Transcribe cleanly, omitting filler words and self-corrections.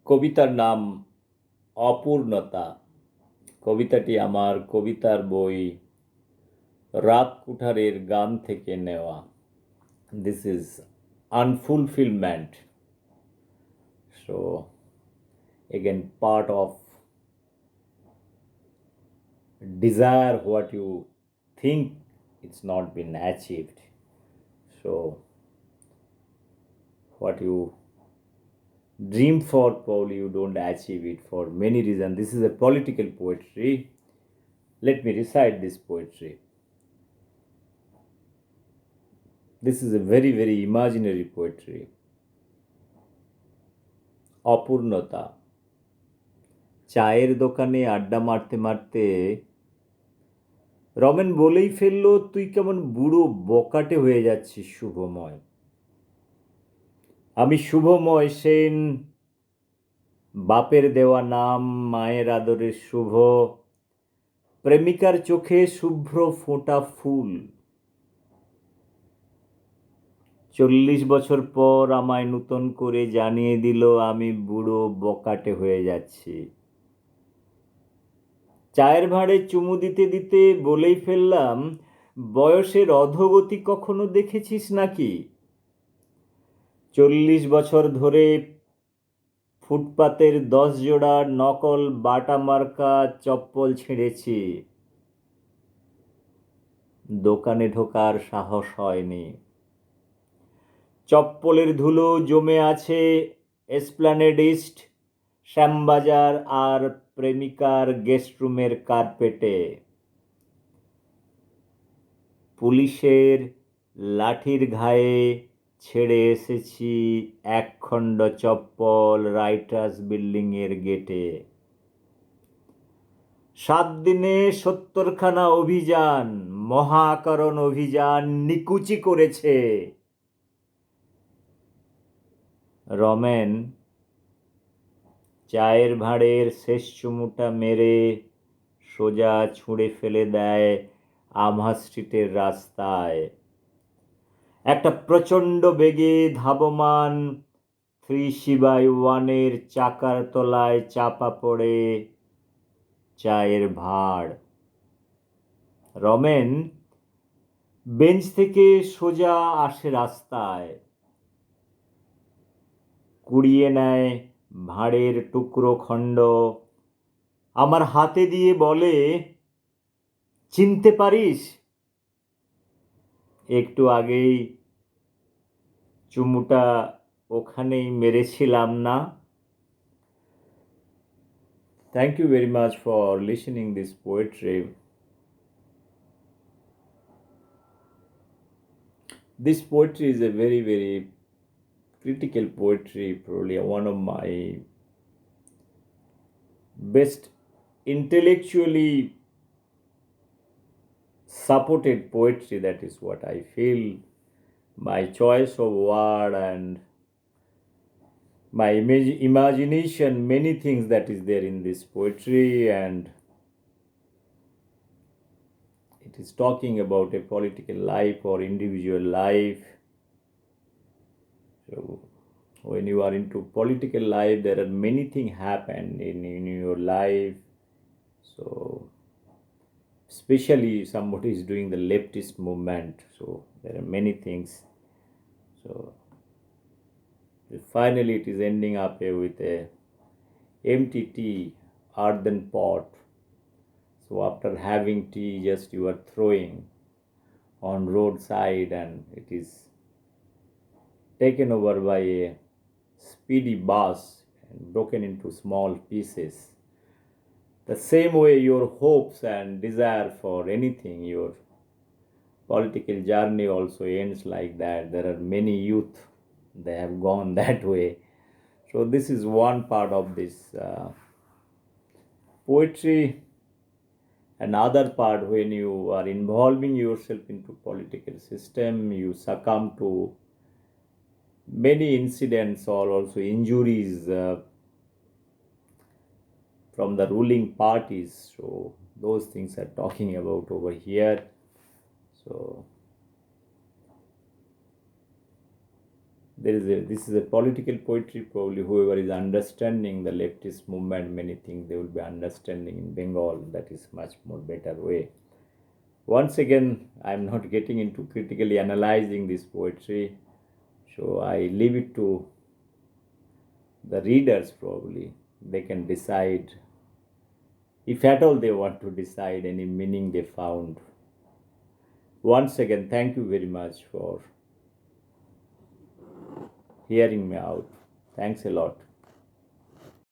কবিতার নাম অপূর্ণতা। কবিতাটি আমার কবিতার বই রাত কুঠারের গান থেকে নেওয়া। This is unfulfilment. So again part of desire what you think it's not been achieved. So what you dream for, probably you don't achieve it for many reasons. This is a political poetry. Let me recite this poetry. This is a very, very imaginary poetry. অপূর্ণতা। চায়ের দোকানে আড্ডা মারতে মারতে রমেন বলেই ফেললো, তুই কেমন বুড়ো বকাটে হয়ে যাচ্ছিস শুভময়। আমি শুভময় সেন, বাপের দেওয়া নাম, মায়ের আদরের শুভ, প্রেমিকার চোখে শুভ্র ফোঁটা ফুল। 40 বছর পর আমায় নূতন করে জানিয়ে দিল আমি বুড়ো বকাটে হয়ে যাচ্ছি। চায়ের ভাঁড়ে চুমু দিতে দিতে বলেই ফেললাম, বয়সের অধোগতি কখনো দেখেছিস নাকি? 40 বছর ধরে ফুটপাতের 10 জোড়া নকল বাটা মার্কা চপ্পল ছিঁড়েছি, দোকানে ঢোকার সাহস হয়নি। চপ্পলের ধুলো জমে আছে এসপ্ল্যানেড ইস্ট, শ্যামবাজার আর প্রেমিকার গেস্টরুমের কার্পেটে। পুলিশের লাঠির ঘায়ে ছেড়ে এসেছি একখণ্ড চপ্পল রাইটার্স বিল্ডিংয়ের গেটে। 7 দিনে 70খানা অভিযান, মহাকরণ অভিযান নিকুচি করেছে। রমেন চায়ের ভাঁড়ের শেষ চুমুটা মেরে সোজা ছুঁড়ে ফেলে দেয় আমহা স্ট্রিটের রাস্তায়। একটা প্রচণ্ড বেগে ধাবমান 3C/1 চাকার তলায় চাপা পড়ে চায়ের ভাঁড়। রমেন বেঞ্চ থেকে সোজা আসে রাস্তায়, কুড়িয়ে নেয় ভাঁড়ের টুকরো খণ্ড, আমার হাতে দিয়ে বলে, চিনতে পারিস? একটু আগেই চুমুটা ওখানেই মেরেছিলাম না? Thank you very much for listening this poetry. This poetry is a very, very critical poetry, probably one of my best intellectually supported poetry. That is what I feel. My choice of word and my imagination, many things that is there in this poetry, and it is talking about a political life or individual life. So when you are into political life, there are many things happen in your life. So especially somebody is doing the leftist movement, so there are many things. So finally it is ending up with a empty tea earthen pot. So after having tea, just you are throwing on roadside and it is taken over by a speedy bus and broken into small pieces. The same way your hopes and desire for anything, your political journey also ends like that. There are many youth, they have gone that way. So this is one part of this poetry. Another part, when you are involving yourself into political system, you succumb to many incidents or also injuries from the ruling parties. So those things are talking about over here. So This is a political poetry. Probably whoever is understanding the leftist movement, many things they will be understanding in Bengal. That is much more better way. Once again, I'm not getting into critically analyzing this poetry, so I leave it to the readers. Probably they can decide, if at all they want to decide, any meaning they found. Once again, thank you very much for hearing me out. Thanks a lot.